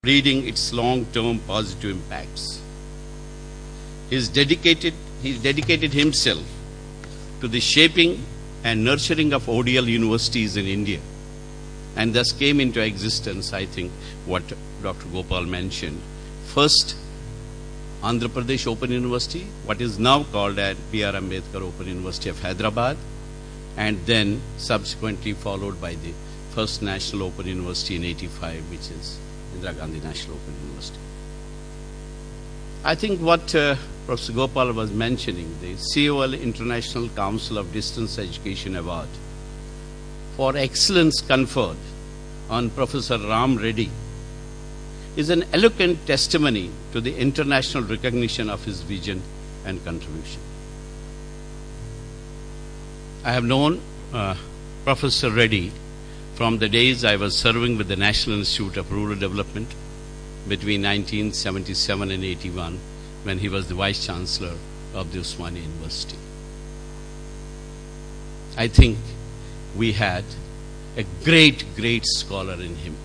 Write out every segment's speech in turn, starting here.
reading its long-term positive impacts. He dedicated himself to the shaping and nurturing of ODL universities in India, and thus came into existence, I think, what Dr. Gopal mentioned. First, Andhra Pradesh Open University, what is now called as B.R. Ambedkar Open University of Hyderabad, and then subsequently followed by the first National Open University in '85, which is Indira Gandhi National Open University. I think what Professor Gopal was mentioning, the COL International Council of Distance Education Award for excellence conferred on Professor Ram Reddy is an eloquent testimony to the international recognition of his vision and contribution. I have known Professor Reddy from the days I was serving with the National Institute of Rural Development between 1977 and '81, when he was the Vice Chancellor of the Osmania University. I think we had a great scholar in him.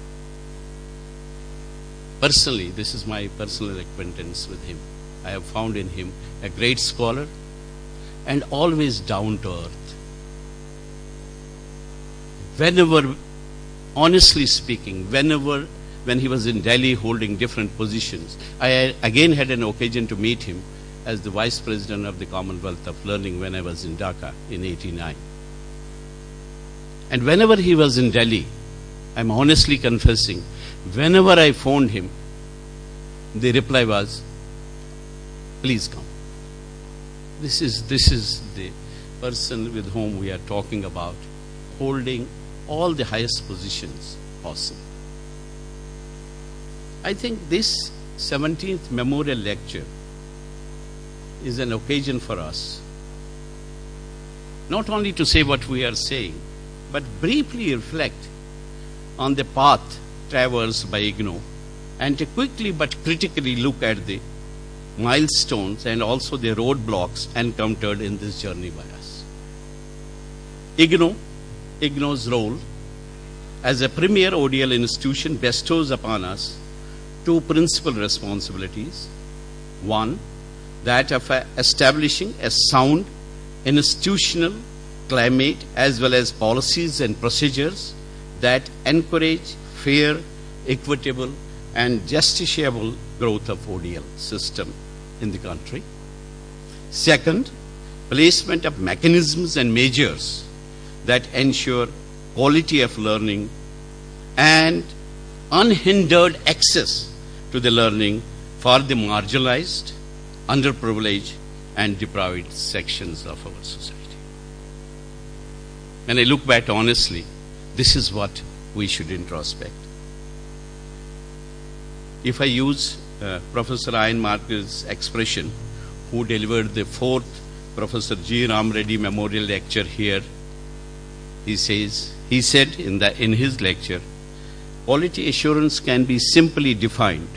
Personally, this is my personal acquaintance with him. I have found in him a great scholar and always down to earth. Whenever, honestly speaking, when he was in Delhi holding different positions, I again had an occasion to meet him as the Vice President of the Commonwealth of Learning when I was in Dhaka in '89. And whenever he was in Delhi, I'm honestly confessing, whenever I phoned him, the reply was, "Please come." This is the person with whom we are talking about, holding all the highest positions possible. I think this 17th memorial lecture is an occasion for us not only to say what we are saying, but briefly reflect on the path traversed by IGNOU and to quickly but critically look at the milestones and also the roadblocks encountered in this journey by us. IGNOU's role as a premier ODL institution bestows upon us two principal responsibilities. One, that of establishing a sound institutional climate as well as policies and procedures that encourage fair, equitable, and justiciable growth of ODL system in the country. Second, placement of mechanisms and measures that ensure quality of learning and unhindered access to the learning for the marginalized, underprivileged, and deprived sections of our society. When I look back honestly, this is what we should introspect. If I use Professor Ian Marcus' expression, who delivered the fourth Professor G. Ram Reddy Memorial Lecture here, he said in his lecture, quality assurance can be simply defined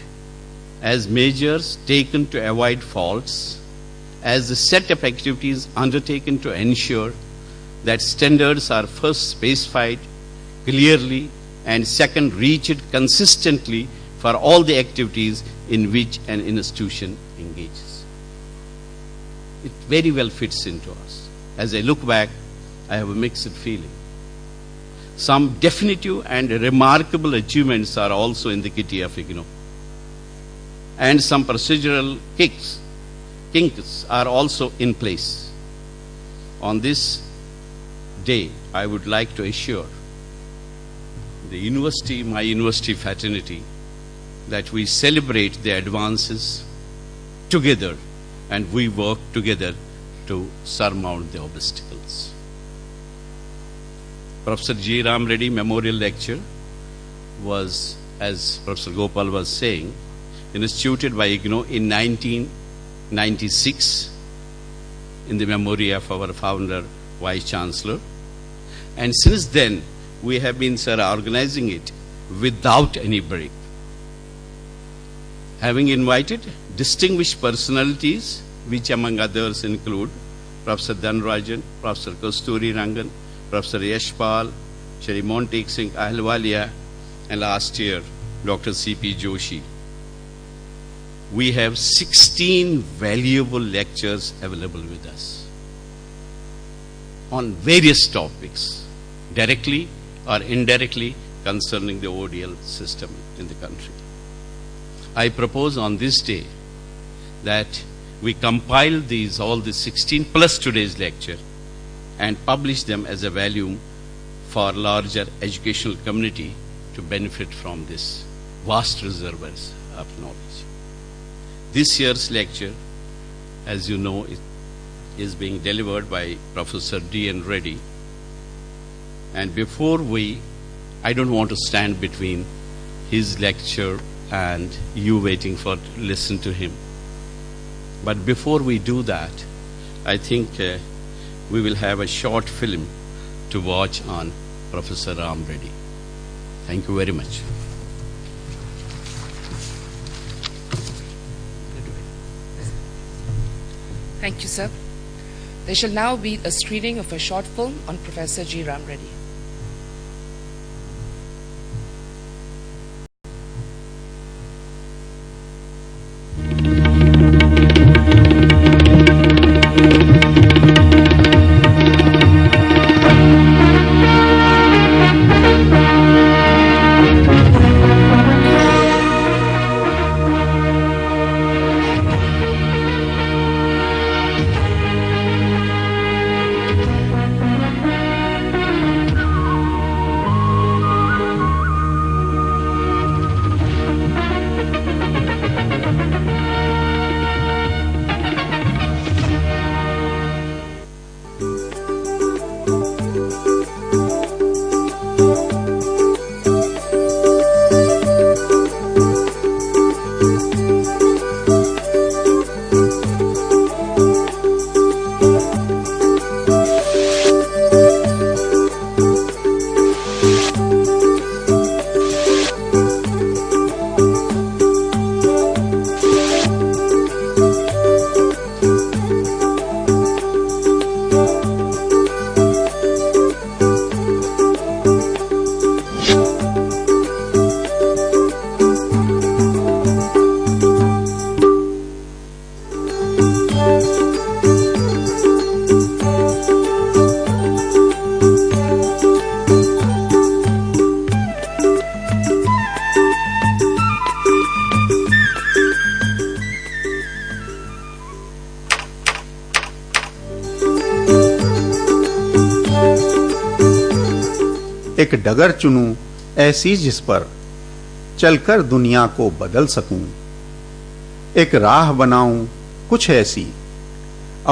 as measures taken to avoid faults, as a set of activities undertaken to ensure that standards are first specified clearly and second reached consistently for all the activities in which an institution engages. It very well fits into us. As I look back, I have a mixed feeling. Some definitive and remarkable achievements are also in the kitty of IGNOU. And some procedural kinks are also in place. On this day, I would like to assure the university, my university fraternity, that we celebrate the advances together and we work together to surmount the obstacles. Professor G. Ram Reddy Memorial Lecture was, as Professor Gopal was saying, instituted by IGNOU in 1996 in the memory of our founder, Vice Chancellor. And since then, we have been, organizing it without any break. Having invited distinguished personalities, which among others include Professor Dhanrajan, Professor Kasturi Rangan, Professor Yashpal, Shri Montek Singh Ahluwalia, and last year, Dr. C.P. Joshi, we have 16 valuable lectures available with us on various topics, directly or indirectly concerning the ODL system in the country. I propose on this day that we compile all the 16 plus today's lecture and publish them as a volume for larger educational community to benefit from this vast reservoirs of knowledge. This year's lecture, as you know, is being delivered by Professor D.N. Reddy. And I don't want to stand between his lecture and you waiting to listen to him. But before we do that, I think we will have a short film to watch on Professor Ram Reddy. Thank you very much. Thank you, sir. There shall now be a screening of a short film on Professor G. Ram Reddy. एक डगर चुनूं ऐसी जिस पर चलकर दुनिया को बदल सकूं, एक राह बनाऊं कुछ ऐसी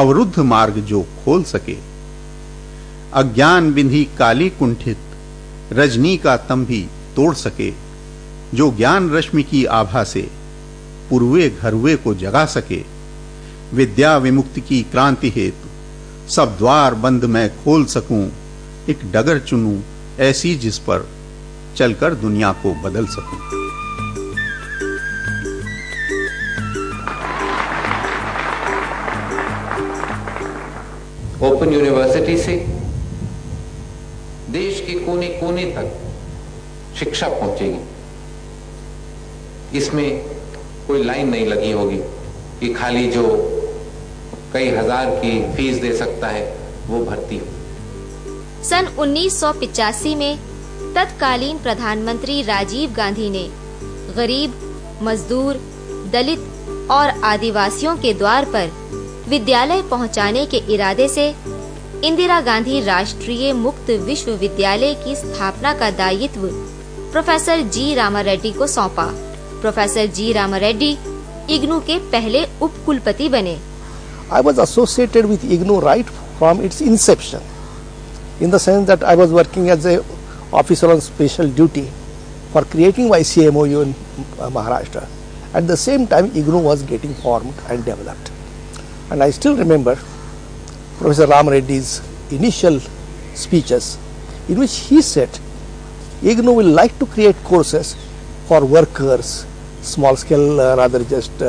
अवरुद्ध मार्ग जो खोल सके, अज्ञान बिंधी काली कुंठित रजनी का तंबी तोड़ सके, जो ज्ञान रश्मि की आभा से पूर्वे घरवे को जगा सके, विद्या विमुक्ति की क्रांति हेतु सब द्वार बंद मैं खोल सकूं, एक डगर चुनूं ऐसी जिस पर चलकर दुनिया को बदल सकूं। ओपन यूनिवर्सिटी से देश के कोने कोने तक शिक्षा पहुंचेगी। इसमें कोई लाइन नहीं लगी होगी कि खाली जो कई हजार की फीस दे सकता है वो भर्ती हो। सन 1985 में तत्कालीन प्रधानमंत्री राजीव गांधी ने गरीब, मजदूर, दलित और आदिवासियों के द्वार पर विद्यालय पहुंचाने के इरादे से इंदिरा गांधी राष्ट्रीय मुक्त विश्वविद्यालय की स्थापना का दायित्व प्रोफेसर जी रामारेड्डी को सौंपा। प्रोफेसर जी रामारेड्डी इग्नू के पहले उप कुलपति बने। I was associated with IGNOU right from its inception, in the sense that I was working as a officer on special duty for creating YCMOU in Maharashtra. At the same time, IGNOU was getting formed and developed. And I still remember Professor Ram Reddy's initial speeches, in which he said IGNOU will like to create courses for workers, small scale, rather just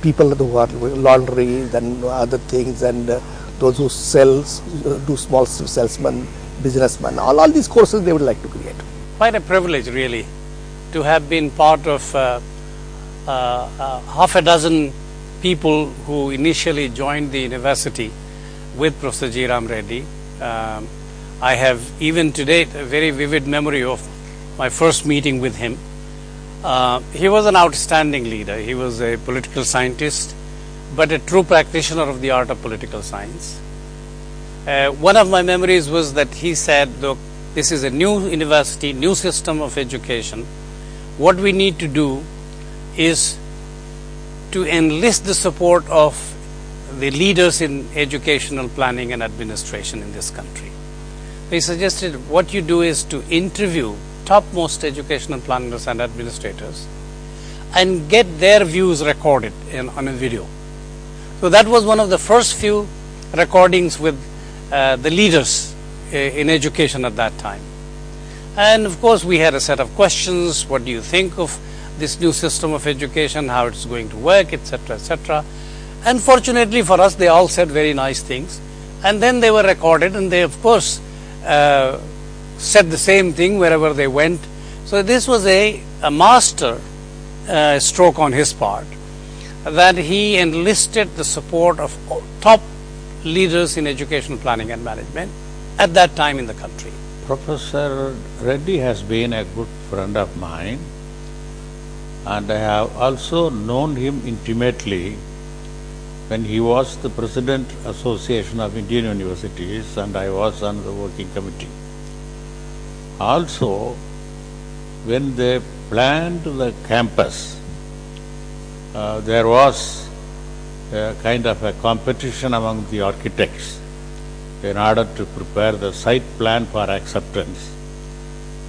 people who are laundries and other things, and those who sell, do small salesmen, businessmen, all these courses they would like to create. Quite a privilege really to have been part of half a dozen people who initially joined the university with Professor G. Ram Reddy. I have even today a very vivid memory of my first meeting with him. He was an outstanding leader. He was a political scientist, but a true practitioner of the art of political science. One of my memories was that he said, look, this is a new university, new system of education. What we need to do is to enlist the support of the leaders in educational planning and administration in this country. He suggested what you do is to interview topmost educational planners and administrators and get their views recorded on a video. So that was one of the first few recordings with the leaders in education at that time. And of course we had a set of questions. What do you think of this new system of education, how it's going to work, etc., etc. And fortunately for us, they all said very nice things. And then they were recorded, and they of course said the same thing wherever they went. So this was a master stroke on his part, that he enlisted the support of top leaders in educational planning and management at that time in the country. Professor Reddy has been a good friend of mine, and I have also known him intimately when he was the President Association of Indian Universities and I was on the working committee. Also, when they planned the campus, there was a kind of a competition among the architects in order to prepare the site plan for acceptance.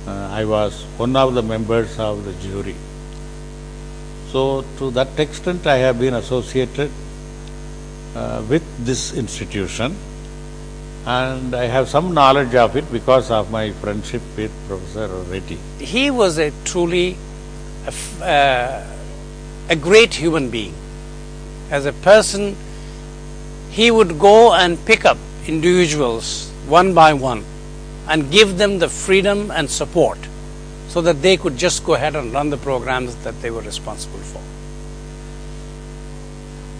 I was one of the members of the jury. So to that extent I have been associated with this institution, and I have some knowledge of it because of my friendship with Professor Reddy. He was a truly a great human being. As a person, he would go and pick up individuals one by one and give them the freedom and support so that they could just go ahead and run the programs that they were responsible for.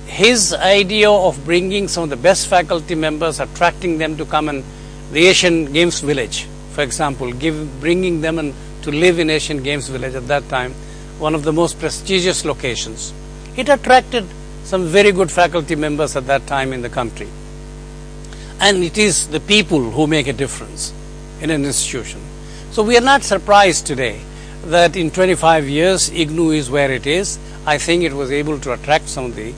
His idea of bringing some of the best faculty members, attracting them to come in the Asian Games Village, for example, bringing them in to live in Asian Games Village at that time, one of the most prestigious locations. It attracted some very good faculty members at that time in the country. And it is the people who make a difference in an institution. So we are not surprised today that in 25 years IGNOU is where it is. I think it was able to attract some of the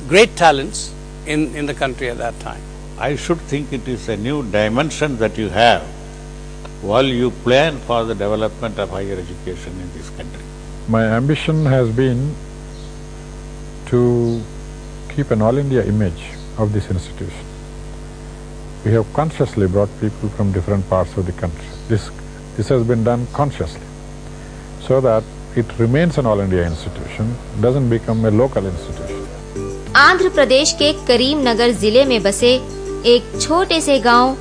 great talents in the country at that time. I should think it is a new dimension that you have while you plan for the development of higher education in this country. My ambition has been to keep an all India image of this institution. We have consciously brought people from different parts of the country. This has been done consciously, so that it remains an all India institution, doesn't become a local institution. Andhra Pradesh के करीम नगर जिले में बसे एक छोटे से गांव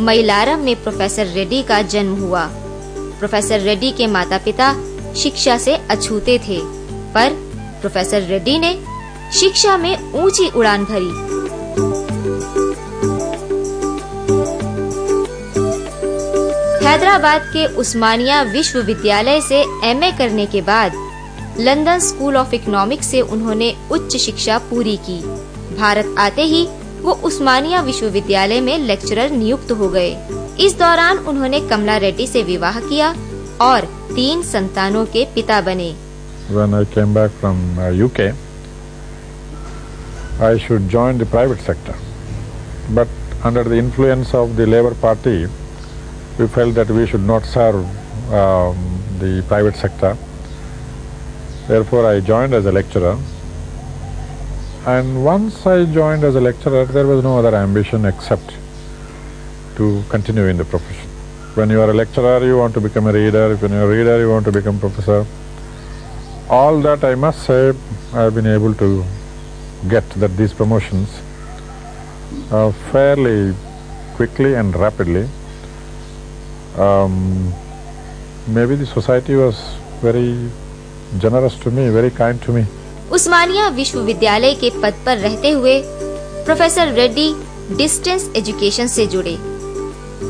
मयलारम में professor Reddy का जन्म हुआ। प्रोफेसर रेड्डी के माता-पिता शिक्षा से अछूते थे, पर प्रोफेसर रेड्डी ने शिक्षा में ऊंची उड़ान भरी। हैदराबाद के उस्मानिया विश्वविद्यालय से एमए करने के बाद लंदन स्कूल ऑफ इकोनॉमिक्स से उन्होंने उच्च शिक्षा पूरी की। भारत आते ही वो उस्मानिया विश्वविद्यालय में लेक्चरर नियुक्त हो गए। इस दौरान उन्होंने कमला रेड्डी से विवाह किया और 3 संतानों के पिता बने। When I came back from UK, I should join the private sector, but under the influence of the Labour Party, we felt that we should not serve the private sector. Therefore, I joined as a lecturer. And once I joined as a lecturer, there was no other ambition except to continue in the profession. When you are a lecturer, you want to become a reader. When you are a reader, you want to become professor. All that, I must say, I have been able to get that these promotions fairly quickly and rapidly. maybe the society was very generous to me, very kind to me. उस्मानिया विश्वविद्यालय के पद पर रहते हुए professor Reddy distance education से जुड़े।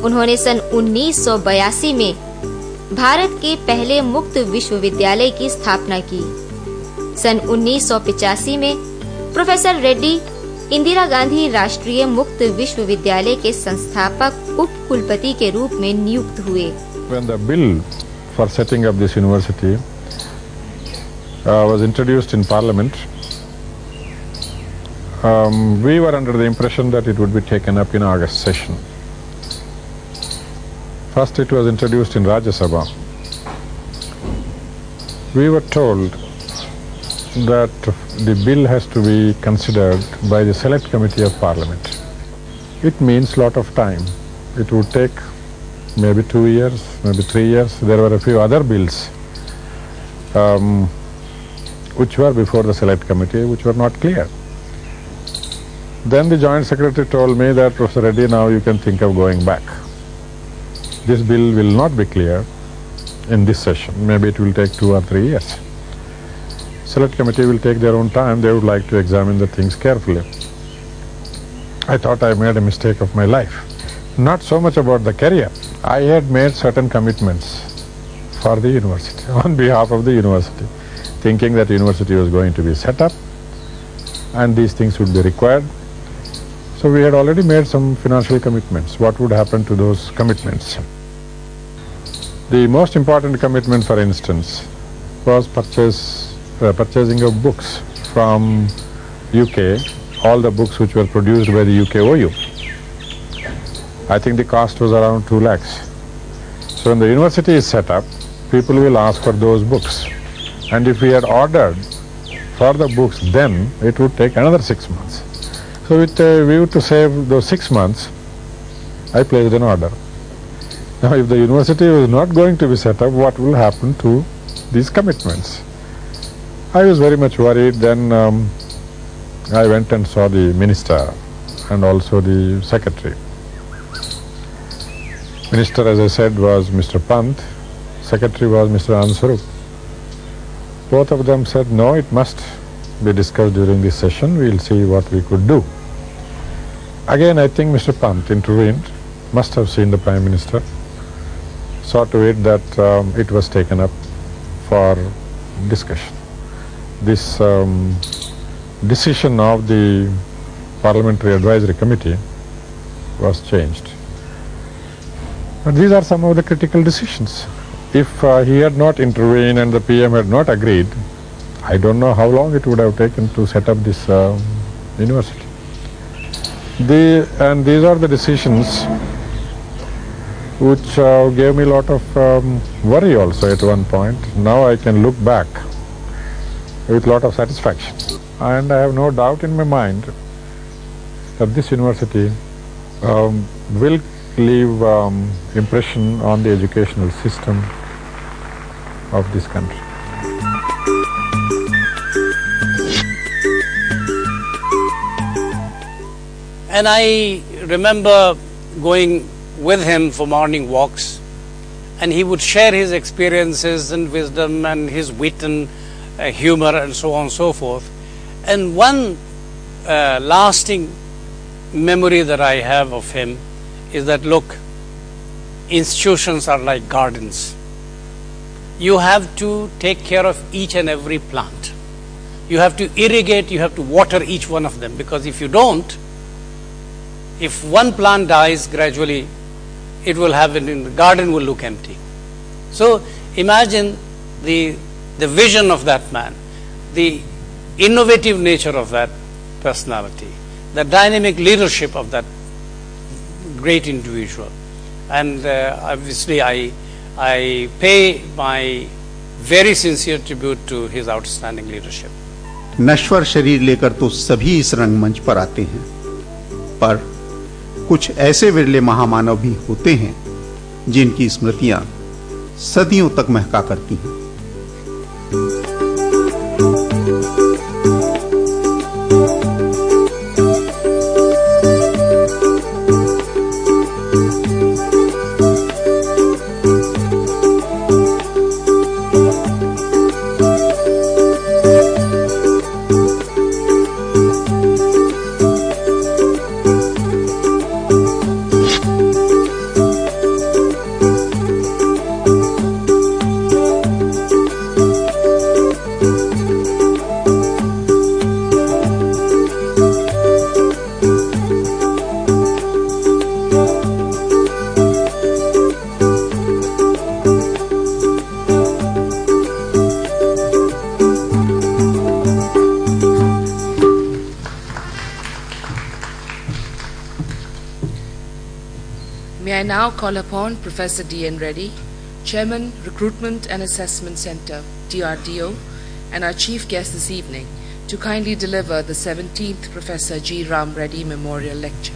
उन्होंने सन 1982 में भारत के पहले मुक्त विश्वविद्यालय की स्थापना की। सन 1985 में प्रोफेसर रेड्डी इंदिरा गांधी राष्ट्रीय मुक्त विश्वविद्यालय के संस्थापक उप कुलपति के रूप में नियुक्त हुए। When the bill for setting up this university was introduced in Parliament, we were under the impression that it would be taken up in August session. First it was introduced in Rajya Sabha. We were told that the bill has to be considered by the Select Committee of Parliament. It means lot of time. It would take maybe 2 years, maybe 3 years. There were a few other bills which were before the Select Committee, which were not clear. Then the Joint Secretary told me that, Professor Reddy, now you can think of going back. This bill will not be clear in this session. Maybe it will take 2 or 3 years. Select Committee will take their own time. They would like to examine the things carefully. I thought I made a mistake of my life. Not so much about the career. I had made certain commitments for the university, on behalf of the university, thinking that the university was going to be set up and these things would be required. So we had already made some financial commitments. What would happen to those commitments? The most important commitment, for instance, was purchasing of books from UK, all the books which were produced by the UK OU. I think the cost was around 2 lakhs. So when the university is set up, people will ask for those books. And if we had ordered for the books then, it would take another 6 months. So with a view to save those 6 months, I placed an order. Now if the university was not going to be set up, what will happen to these commitments? I was very much worried. Then I went and saw the minister and also the secretary. Minister, as I said, was Mr. Pant. Secretary was Mr. Ansarup. Both of them said, no, it must be discussed during this session. We'll see what we could do. Again, I think Mr. Pant intervened, must have seen the Prime Minister, saw to it that it was taken up for discussion. This decision of the Parliamentary Advisory Committee was changed. But these are some of the critical decisions. If he had not intervened and the PM had not agreed, I don't know how long it would have taken to set up this university. And these are the decisions which gave me a lot of worry also at one point. Now I can look back with a lot of satisfaction. And I have no doubt in my mind that this university will leave impression on the educational system of this country. And I remember going with him for morning walks, and he would share his experiences and wisdom and his wit and humor and so on and so forth. And one lasting memory that I have of him is that, look, institutions are like gardens. You have to take care of each and every plant. You have to irrigate, you have to water each one of them, because if you don't, if one plant dies, gradually it will have, the garden will look empty. So imagine the vision of that man, the innovative nature of that personality, the dynamic leadership of that great individual. And obviously I pay my very sincere tribute to his outstanding leadership. नश्वर शरीर लेकर तो सभी इस रंगमंच पर आते हैं, पर कुछ ऐसे विरले महामानव भी होते हैं जिनकी स्मृतियां सदियों तक महका करती हैं। now call upon Professor D.N. Reddy, Chairman, Recruitment and Assessment Center, DRDO, and our chief guest this evening, to kindly deliver the 17th Professor G. Ram Reddy Memorial Lecture.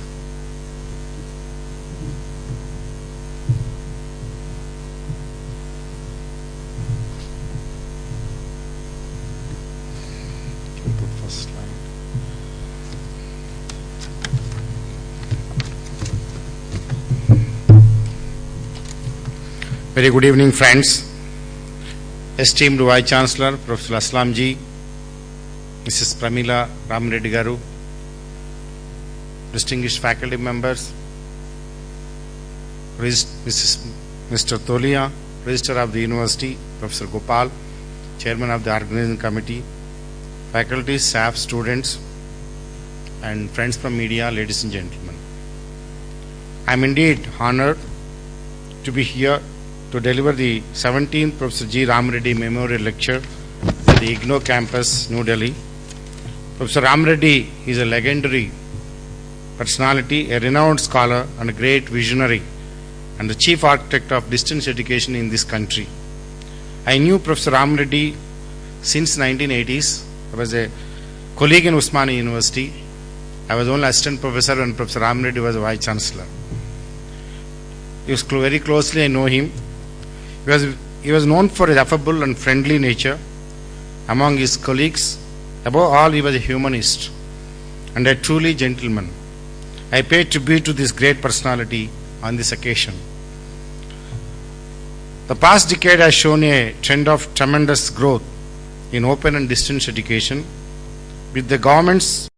Very good evening, friends. Esteemed Vice Chancellor, Professor Aslam Ji, Mrs. Pramila Ram Reddy Garu, distinguished faculty members, Mr. Tolia, Registrar of the University, Professor Gopal, Chairman of the Organizing Committee, faculty, staff, students, and friends from media, ladies and gentlemen. I am indeed honored to be here to deliver the 17th Professor G. Ram Reddy Memorial Lecture at the IGNOU campus, New Delhi. Professor Ram Reddy is a legendary personality, a renowned scholar and a great visionary, and the chief architect of distance education in this country. I knew Professor Ram Reddy since 1980s. I was a colleague in Usmania University. I was only assistant professor when Professor Ram Reddy was a vice chancellor. Very closely I know him. He was known for his affable and friendly nature among his colleagues. Above all, he was a humanist and a truly gentleman. I pay tribute to this great personality on this occasion. The past decade has shown a trend of tremendous growth in open and distance education, with the government's